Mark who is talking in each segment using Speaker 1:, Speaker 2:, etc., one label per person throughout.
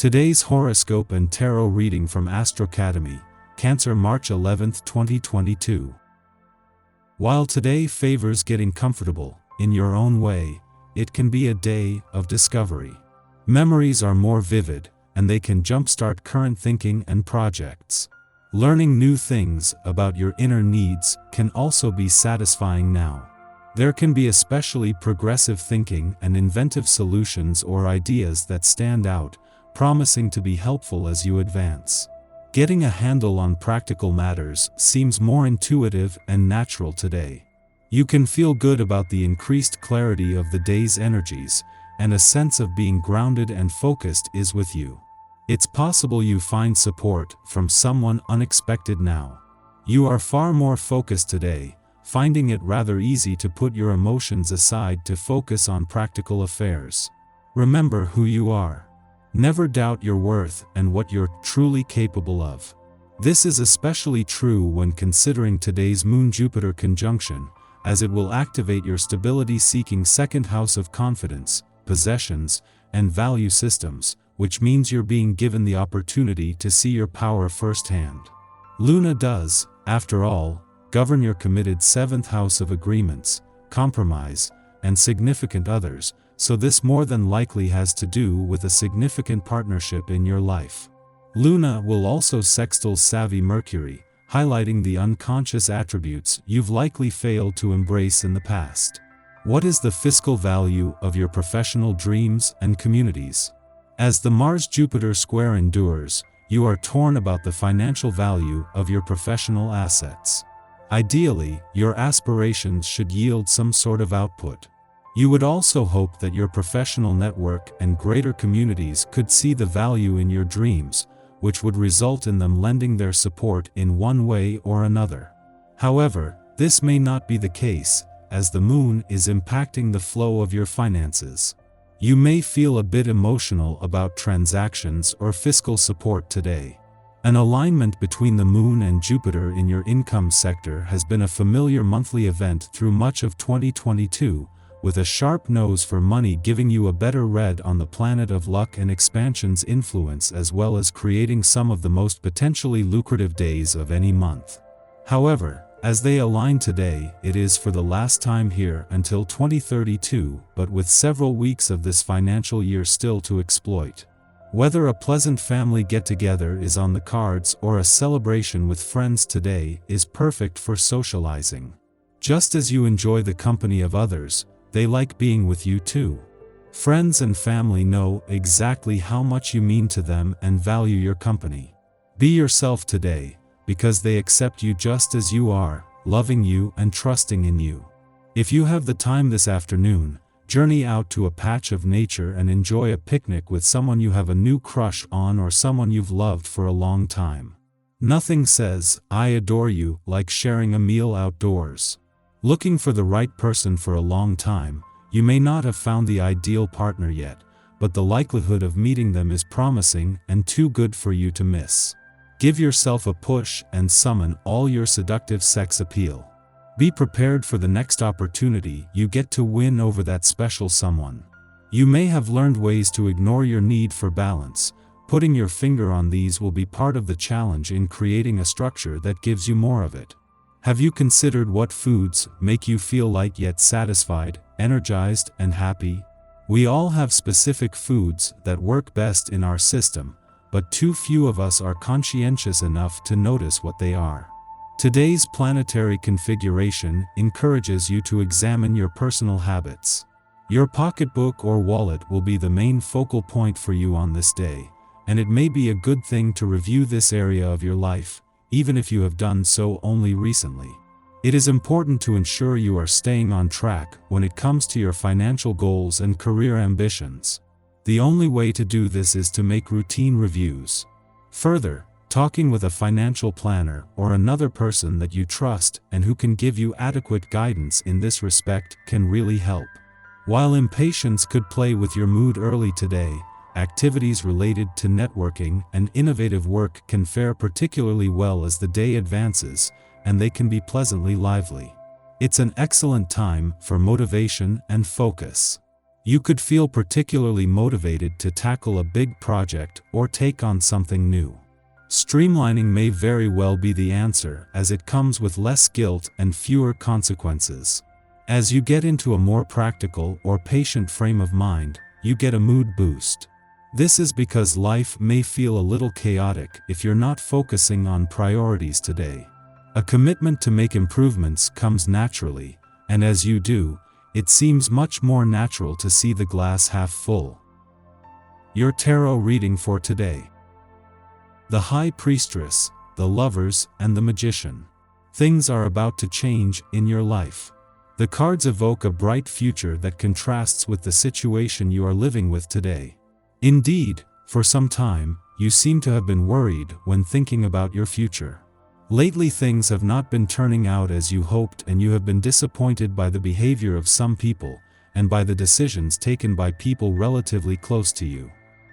Speaker 1: Today's horoscope and tarot reading from Astrocademy, Cancer, March 11, 2022. While today favors getting comfortable, in your own way, it can be a day of discovery. Memories are more vivid, and they can jumpstart current thinking and projects. Learning new things about your inner needs can also be satisfying now. There can be especially progressive thinking and inventive solutions or ideas that stand out, promising to be helpful as you advance. Getting a handle on practical matters seems more intuitive and natural today. You can feel good about the increased clarity of the day's energies, and a sense of being grounded and focused is with you. It's possible you find support from someone unexpected now. You are far more focused today, finding it rather easy to put your emotions aside to focus on practical affairs. Remember who you are. Never doubt your worth and what you're truly capable of. This is especially true when considering today's Moon-Jupiter conjunction, as it will activate your stability-seeking second house of confidence, possessions, and value systems, which means you're being given the opportunity to see your power firsthand. Luna does, after all, govern your committed seventh house of agreements, compromise, and significant others, so this more than likely has to do with a significant partnership in your life. Luna will also sextile savvy Mercury, highlighting the unconscious attributes you've likely failed to embrace in the past. What is the fiscal value of your professional dreams and communities? As the Mars-Jupiter square endures, you are torn about the financial value of your professional assets. Ideally, your aspirations should yield some sort of output. You would also hope that your professional network and greater communities could see the value in your dreams, which would result in them lending their support in one way or another. However, this may not be the case, as the moon is impacting the flow of your finances. You may feel a bit emotional about transactions or fiscal support today. An alignment between the moon and Jupiter in your income sector has been a familiar monthly event through much of 2022, with a sharp nose for money giving you a better read on the planet of luck and expansion's influence, as well as creating some of the most potentially lucrative days of any month. However, as they align today, it is for the last time here until 2032, but with several weeks of this financial year still to exploit. Whether a pleasant family get-together is on the cards or a celebration with friends today is perfect for socializing. Just as you enjoy the company of others, they like being with you too. Friends and family know exactly how much you mean to them and value your company. Be yourself today, because they accept you just as you are, loving you and trusting in you. If you have the time this afternoon, journey out to a patch of nature and enjoy a picnic with someone you have a new crush on or someone you've loved for a long time. Nothing says, "I adore you," like sharing a meal outdoors. Looking for the right person for a long time, you may not have found the ideal partner yet, but the likelihood of meeting them is promising and too good for you to miss. Give yourself a push and summon all your seductive sex appeal. Be prepared for the next opportunity you get to win over that special someone. You may have learned ways to ignore your need for balance. Putting your finger on these will be part of the challenge in creating a structure that gives you more of it. Have you considered what foods make you feel light yet satisfied, energized, and happy? We all have specific foods that work best in our system, but too few of us are conscientious enough to notice what they are. Today's planetary configuration encourages you to examine your personal habits. Your pocketbook or wallet will be the main focal point for you on this day, and it may be a good thing to review this area of your life, even if you have done so only recently. It is important to ensure you are staying on track when it comes to your financial goals and career ambitions. The only way to do this is to make routine reviews. Further, talking with a financial planner or another person that you trust and who can give you adequate guidance in this respect can really help. While impatience could play with your mood early today, activities related to networking and innovative work can fare particularly well as the day advances, and they can be pleasantly lively. It's an excellent time for motivation and focus. You could feel particularly motivated to tackle a big project or take on something new. Streamlining may very well be the answer, as it comes with less guilt and fewer consequences. As you get into a more practical or patient frame of mind, you get a mood boost. This is because life may feel a little chaotic if you're not focusing on priorities today. A commitment to make improvements comes naturally, and as you do, it seems much more natural to see the glass half full. Your tarot reading for today. The High Priestess, the Lovers, and the Magician. Things are about to change in your life. The cards evoke a bright future that contrasts with the situation you are living with today. Indeed, for some time, you seem to have been worried when thinking about your future. Lately things have not been turning out as you hoped, and you have been disappointed by the behavior of some people, and by the decisions taken by people relatively close to you.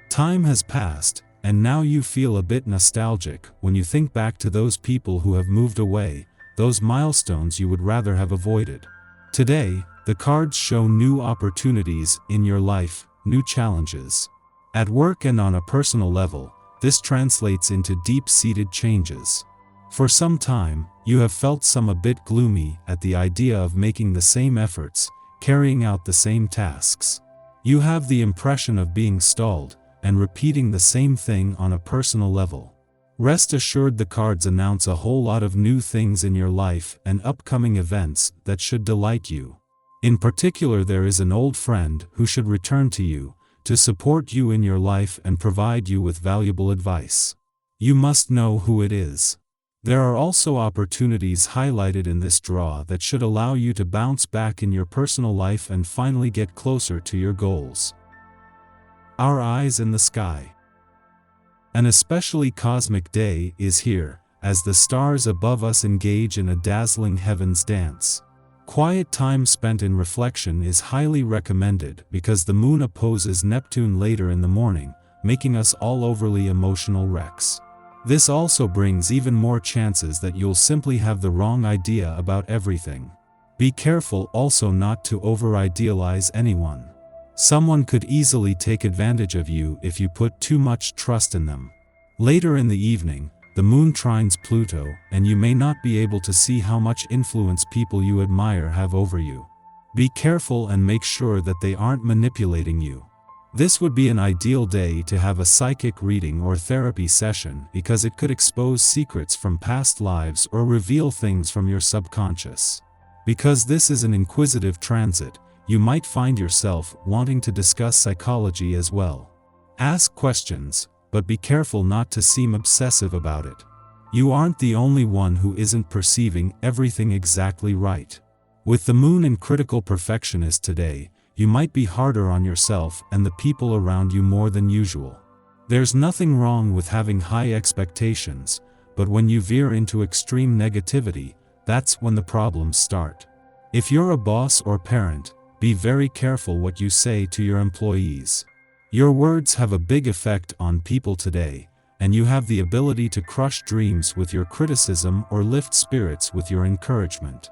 Speaker 1: Time has passed, and now you feel a bit nostalgic when you think back to those people who have moved away, those milestones you would rather have avoided. Today, the cards show new opportunities in your life, new challenges. At work and on a personal level, this translates into deep-seated changes. For some time, you have felt a bit gloomy at the idea of making the same efforts, carrying out the same tasks. You have the impression of being stalled, and repeating the same thing on a personal level. Rest assured, the cards announce a whole lot of new things in your life and upcoming events that should delight you. In particular, there is an old friend who should return to you, to support you in your life and provide you with valuable advice. You must know who it is. There are also opportunities highlighted in this draw that should allow you to bounce back in your personal life and finally get closer to your goals. Our eyes in the sky. An especially cosmic day is here, as the stars above us engage in a dazzling heavens dance. Quiet time spent in reflection is highly recommended because the moon opposes Neptune later in the morning, making us all overly emotional wrecks. This also brings even more chances that you'll simply have the wrong idea about everything. Be careful also not to over-idealize anyone. Someone could easily take advantage of you if you put too much trust in them. Later in the evening, the moon trines Pluto, and you may not be able to see how much influence people you admire have over you. Be careful and make sure that they aren't manipulating you. This would be an ideal day to have a psychic reading or therapy session because it could expose secrets from past lives or reveal things from your subconscious. Because this is an inquisitive transit, you might find yourself wanting to discuss psychology as well. Ask questions, but be careful not to seem obsessive about it. You aren't the only one who isn't perceiving everything exactly right. With the moon in critical perfectionist today, you might be harder on yourself and the people around you more than usual. There's nothing wrong with having high expectations, but when you veer into extreme negativity, that's when the problems start. If you're a boss or parent, be very careful what you say to your employees. Your words have a big effect on people today, and you have the ability to crush dreams with your criticism or lift spirits with your encouragement.